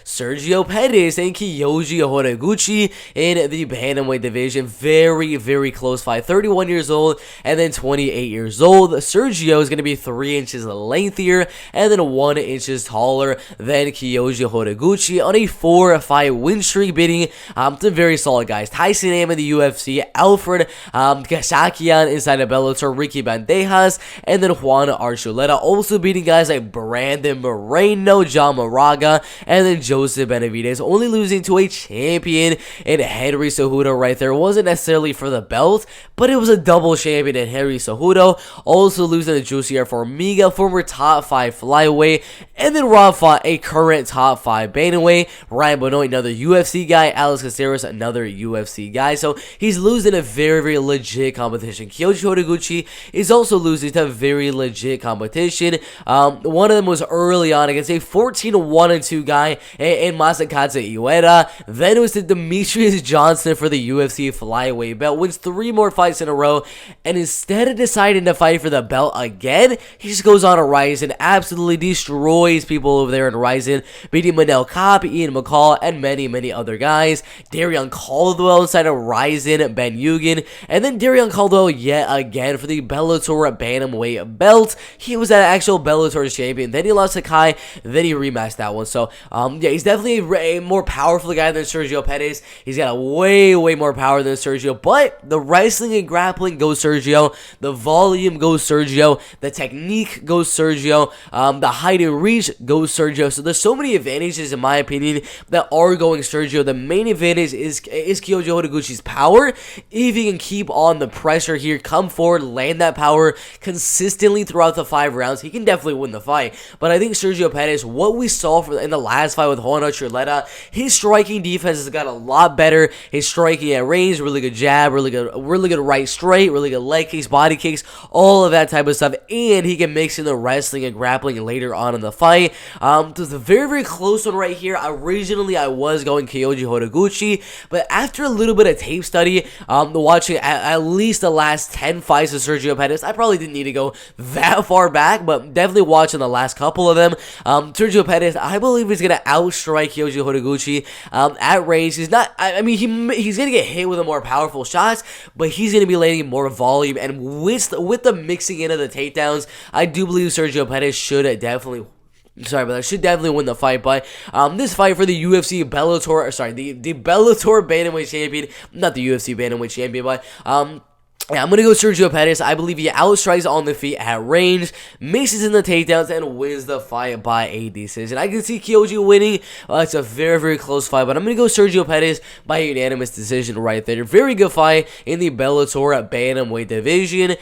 Sergio Pettis and Kyoji Horiguchi in the bantamweight division. Very, very close fight. 31 years old and then 28 years old. Sergio is going to be 3 inches lengthier and then 1 inch taller than Kyoji Horiguchi on a 4-fight win streak, beating some very solid guys. Tyson Am in the UFC, Alfred Kasakian inside of Bellator, Ricky Bandejas, and then Juan Archuleta, also beating guys like Brandon Moreno, John Moraga, and then Joseph Benavidez, only losing to a champion in Henry Cejudo right there. It wasn't necessarily for the belt, but it was a double champion in Henry Cejudo, also losing to Jussier Formiga, former top 5 flyweight, and then Rob fought a current top 5 bantamweight, Ryan Benoit, another UFC guy, Alex Caceres, another UFC guy, so he's losing a very, very legit competition. Kyoji Horiguchi is also losing to very legit competition. One of them was early on against a 14-1-2 guy in Masakatsu Ueda. Then it was to Demetrius Johnson for the UFC flyweight belt. Wins 3 more fights in a row, and instead of deciding to fight for the belt again, he just goes on a rise and absolutely destroys people over there in Ryzen, beating Manel Kopp, Ian McCall, and many, many other guys. Darion Caldwell inside of Ryzen, Ben Eugen, and then Darion Caldwell yet again for the Bellator bantamweight belt. He was an actual Bellator champion, then he lost to Kai, then he rematched that one. So yeah, he's definitely a more powerful guy than Sergio Pettis. He's got a way more power than Sergio, but the wrestling and grappling goes Sergio, the volume goes Sergio, the technique goes Sergio, the height and reach goes Sergio. So there's so many advantages in my opinion that are going Sergio. The main advantage is Kyoji Horiguchi's power. If he can keep on the pressure here, come forward, land that power consistently throughout the 5 rounds, he can definitely win the fight. But I think Sergio Pettis, what we saw in the last fight with Juan Archuleta, his striking defense has got a lot better. His striking at range, really good jab, really good right straight, really good leg kicks, body kicks, all of that type of stuff, and he can mix in the wrestling and grappling later on in the fight. It's a very, very close one right here. Originally, I was going Kyoji Horiguchi, but after a little bit of tape study, watching at least the last 10 fights of Sergio Pettis, I probably didn't need to go that far back, but definitely watching the last couple of them. Sergio Pettis, I believe he's going to outstrike Kyoji Horiguchi at range. He's not, I mean, he's going to get hit with the more powerful shots, but he's going to be landing more volume, and with the mixing in of the takedowns, I do believe Sergio Pettis should definitely win the fight. But this fight for the UFC Bellator, the Bellator bantamweight champion, not the UFC bantamweight champion, but yeah, I'm going to go Sergio Pettis. I believe he outstrikes on the feet at range, mixes in the takedowns, and wins the fight by a decision. I can see Kyoji winning. It's a very, very close fight, but I'm going to go Sergio Pettis by a unanimous decision right there. Very good fight in the Bellator bantamweight division.